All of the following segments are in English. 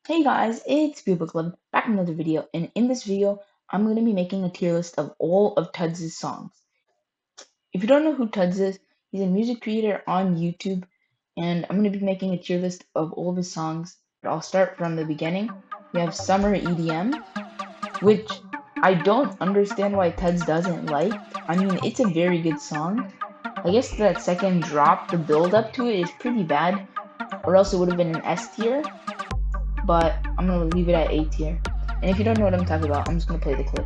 Hey guys, it's Club back in another video, and in this video, I'm going to be making a tier list of all of TUDZ's songs. If you don't know who TUDZ is, he's a music creator on YouTube, and I'm going to be making a tier list of all of his songs. But I'll start from the beginning. We have Summer EDM, which I don't understand why TUDZ doesn't like. I mean, it's a very good song. I guess that second drop, the build up to it is pretty bad, or else it would have been an S tier. But I'm gonna leave it at A tier. And if you don't know what I'm talking about, I'm just gonna play the clip.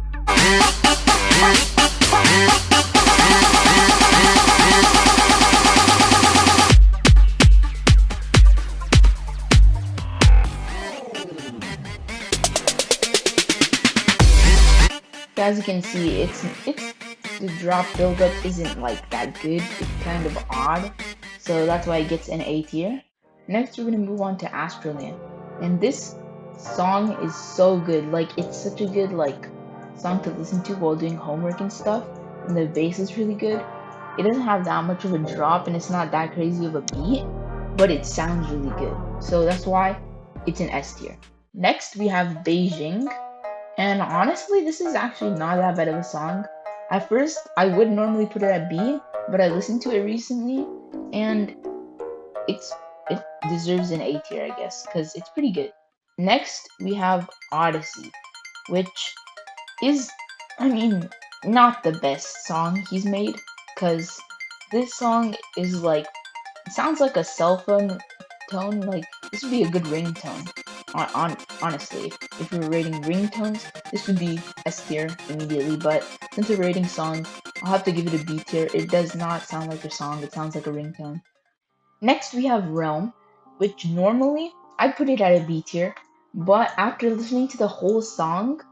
As you can see, it's the drop buildup isn't like that good. It's kind of odd, so that's why it gets an A tier. Next, we're gonna move on to Astroland, and this song is so good. Like, it's such a good song to listen to while doing homework and stuff. And the bass is really good. It doesn't have that much of a drop, and it's not that crazy of a beat, but it sounds really good. So that's why it's an S tier. Next, we have Beijing. And honestly, this is actually not that bad of a song. At first, I would normally put it at B, but I listened to it recently, and it deserves an A tier, I guess, because it's pretty good. Next, we have Odyssey, which is, I mean, not the best song he's made, because this song is it sounds like a cell phone tone. Like, this would be a good ringtone. Honestly, if we were rating ringtones, this would be S tier immediately, but since we're rating songs, I'll have to give it a B tier. It does not sound like a song, it sounds like a ringtone. Next, we have Realm, which normally I'd put it at a B tier, but after listening to the whole song,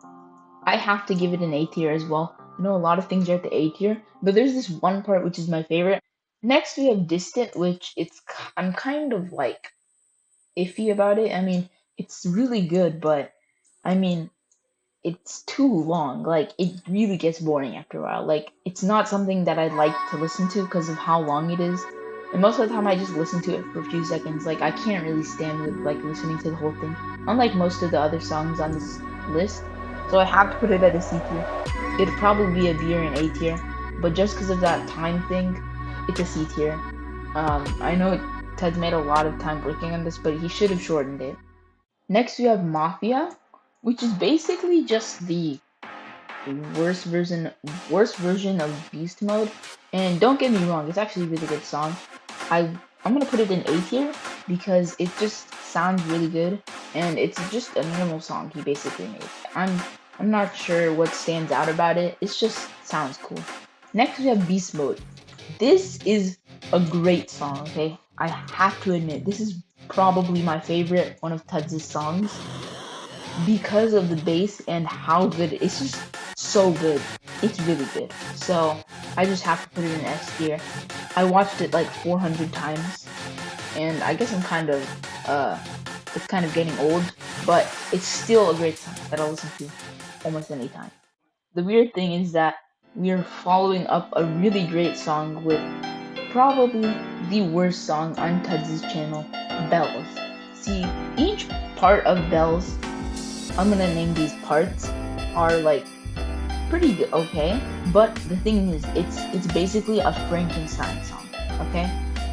I have to give it an A tier as well. I know a lot of things are at the A tier, but there's this one part which is my favorite. Next, we have Distant, which I'm kind of iffy about it. I mean, it's really good, but I mean, it's too long. Like, it really gets boring after a while. Like, it's not something that I'd like to listen to because of how long it is. And most of the time, I just listen to it for a few seconds. Like, I can't really stand with listening to the whole thing, unlike most of the other songs on this list. So I have to put it at a C tier. It'd probably be a B or an A tier, but just because of that time thing, it's a C tier. I know Ted's made a lot of time working on this, but he should have shortened it. Next, we have Mafia, which is basically just the worst version of Beast Mode. And don't get me wrong, it's actually a really good song. I'm gonna put it in A tier because it just sounds really good, and it's just a normal song he basically made. I'm not sure what stands out about it. It just sounds cool. Next, we have Beast Mode. This is a great song, okay? I have to admit, this is probably my favorite one of TUDZ's songs because of the bass and how good it's just so good. It's really good. So I just have to put it in S tier. I watched it like 400 times, and I guess it's kind of getting old, but it's still a great song that I'll listen to almost any time. The weird thing is that we are following up a really great song with probably the worst song on TUDZ's channel, Bells. See, each part of Bells, I'm gonna name these parts, are pretty good, okay? But the thing is, it's basically a Frankenstein song, okay?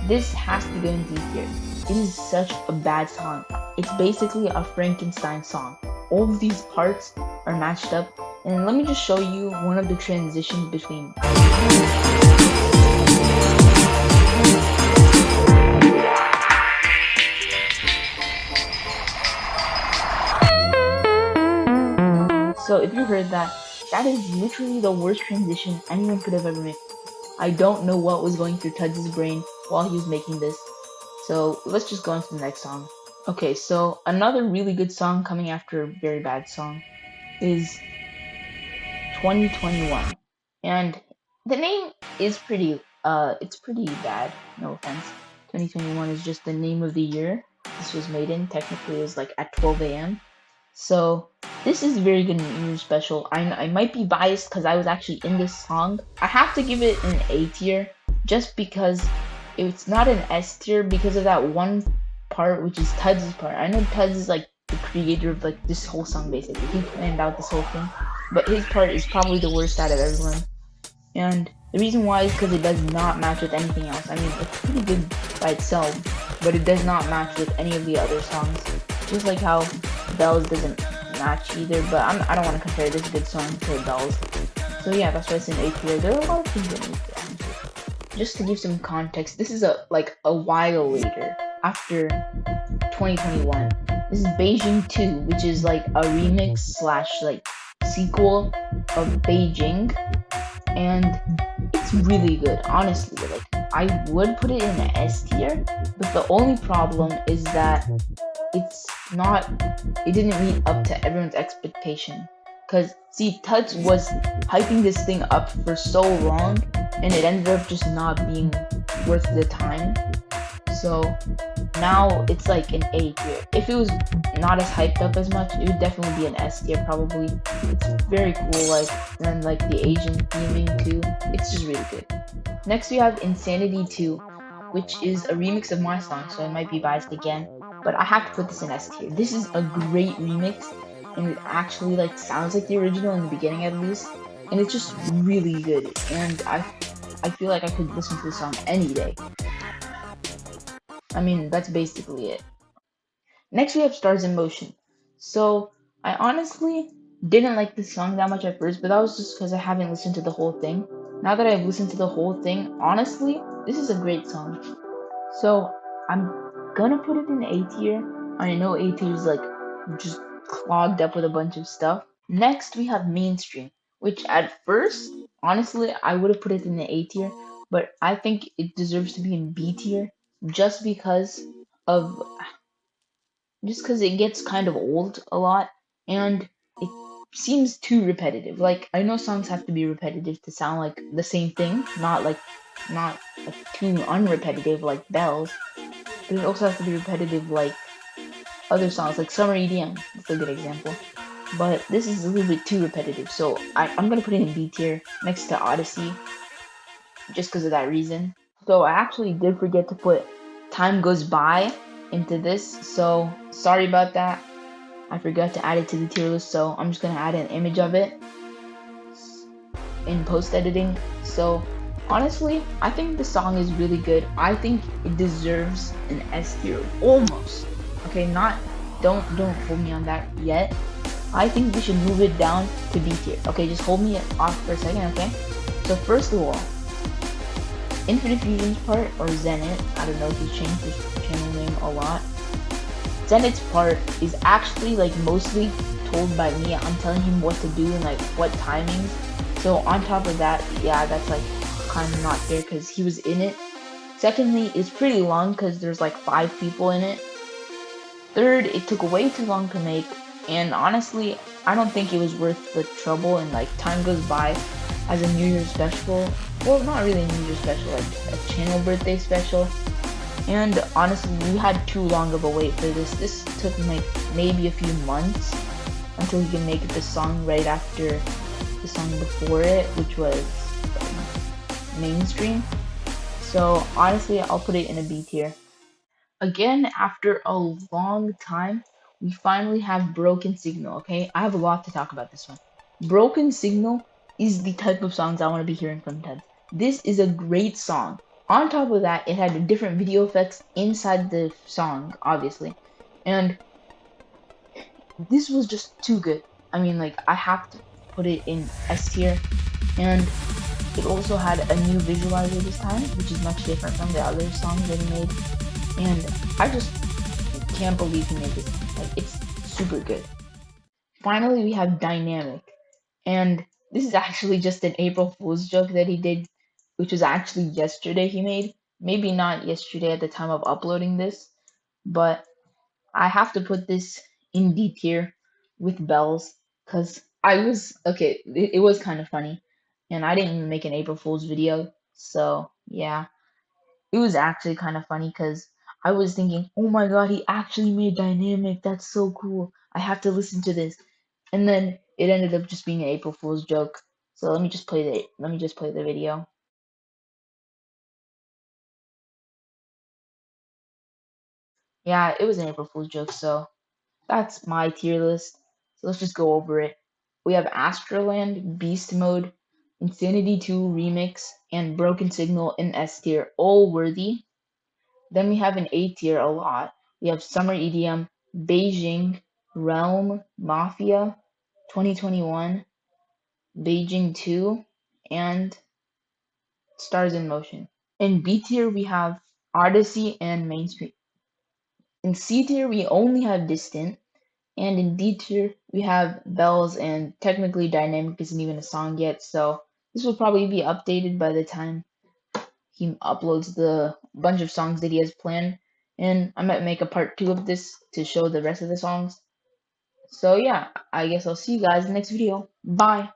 This has to go in D tier. It is such a bad song. It's basically a Frankenstein song. All of these parts are matched up, and let me just show you one of the transitions between. So if you heard that, that is literally the worst transition anyone could have ever made. I don't know what was going through TUDZ's brain while he was making this. So let's just go into the next song. Okay, so another really good song coming after a very bad song is 2021. And the name is it's pretty bad, no offense. 2021 is just the name of the year this was made in. Technically it was at 12 a.m. So this is a very good New Year's special. I might be biased because I was actually in this song. I have to give it an A tier just because it's not an S tier because of that one part, which is TUDZ's part. I know TUDZ is the creator of like this whole song basically. He planned out this whole thing, but his part is probably the worst out of everyone. And the reason why is because it does not match with anything else. I mean, it's pretty good by itself, but it does not match with any of the other songs. Just like how Bells doesn't match either, but I don't want to compare this good song to Bells. So yeah, that's why it's in A tier. There are a lot of things in A tier, honestly. Just to give some context, this is a while later, after 2021. This is Beijing 2, which is like a remix slash like sequel of Beijing, and it's really good, honestly. Like, I would put it in the S tier, but the only problem is that it didn't meet up to everyone's expectation. Cause see, TUDZ was hyping this thing up for so long, and it ended up just not being worth the time. So now it's like an A tier. If it was not as hyped up as much, it would definitely be an S tier probably. It's very cool, like, and like the Asian theming too. It's just really good. Next we have Insanity 2, which is a remix of my song, so I might be biased again, but I have to put this in S tier. This is a great remix, and it actually like sounds like the original in the beginning at least, and it's just really good. And I feel like I could listen to the song any day. I mean, that's basically it. Next we have Stars in Motion. So I honestly didn't like this song that much at first, but that was just because I haven't listened to the whole thing. Now that I've listened to the whole thing, honestly, this is a great song. So I'm gonna put it in A tier. I know A tier is like just clogged up with a bunch of stuff. Next we have Mainstream, which at first, honestly, I would have put it in the A tier, but I think it deserves to be in B tier just because of it gets kind of old a lot, and it seems too repetitive. Like, I know songs have to be repetitive to sound like the same thing, not like too unrepetitive like Bells, but it also has to be repetitive like other songs like Summer EDM. That's a good example. But this is a little bit too repetitive, so I'm gonna put it in B tier next to Odyssey, just because of that reason. So I actually did forget to put Time Goes By into this, so sorry about that. I forgot to add it to the tier list, so I'm just gonna add an image of it in post editing. So honestly, I think the song is really good. I think it deserves an S tier almost. Okay, not don't hold me on that yet. I think we should move it down to B tier. Okay, just hold me off for a second, okay? So first of all, Infinite Fusion's part, or Zenit, I don't know if he's changed his channel name a lot. Zenit's part is actually like mostly told by me. I'm telling him what to do and like what timings. So on top of that, yeah, that's like kind of not fair because he was in it. Secondly, it's pretty long because there's like 5 people in it. Third, it took way too long to make, and honestly, I don't think it was worth the trouble. And like Time Goes By as a New Year's special, well, not really a New Year's special, like a channel birthday special. And honestly, we had too long of a wait for this. This took like maybe a few months until he can make this song right after the song before it, which was Mainstream. So honestly, I'll put it in a B tier. Again, after a long time, we finally have Broken Signal, okay? I have a lot to talk about this one. Broken Signal is the type of songs I want to be hearing from TUDZ. This is a great song. On top of that, it had different video effects inside the song, obviously. And this was just too good. I mean, like, I have to put it in S tier. And it also had a new visualizer this time, which is much different from the other songs that he made. And I just can't believe he made this. Like, it's super good. Finally, we have Dynamic. And this is actually just an April Fool's joke that he did, which was actually yesterday he made. Maybe not yesterday at the time of uploading this, but I have to put this in D tier with Bells because it was kind of funny, and I didn't make an April Fool's video, so yeah, it was actually kind of funny because I was thinking, oh my god, he actually made Dynamic. That's so cool. I have to listen to this, and then it ended up just being an April Fool's joke. So let me just play the video. Yeah, it was an April Fool's joke, so That's my tier list. So let's just go over it. We have Astroland, Beast Mode, Infinity 2 Remix, and Broken Signal in S tier, all worthy. Then we have an A tier a lot. We have Summer EDM, Beijing, Realm, Mafia, 2021, Beijing 2, and Stars in Motion. In B tier, we have Odyssey and Mainstream. In C tier, we only have Distant. And in D tier, we have Bells, and technically Dynamic isn't even a song yet, so this will probably be updated by the time he uploads the bunch of songs that he has planned. And I might make a part 2 of this to show the rest of the songs. So yeah, I guess I'll see you guys in the next video. Bye!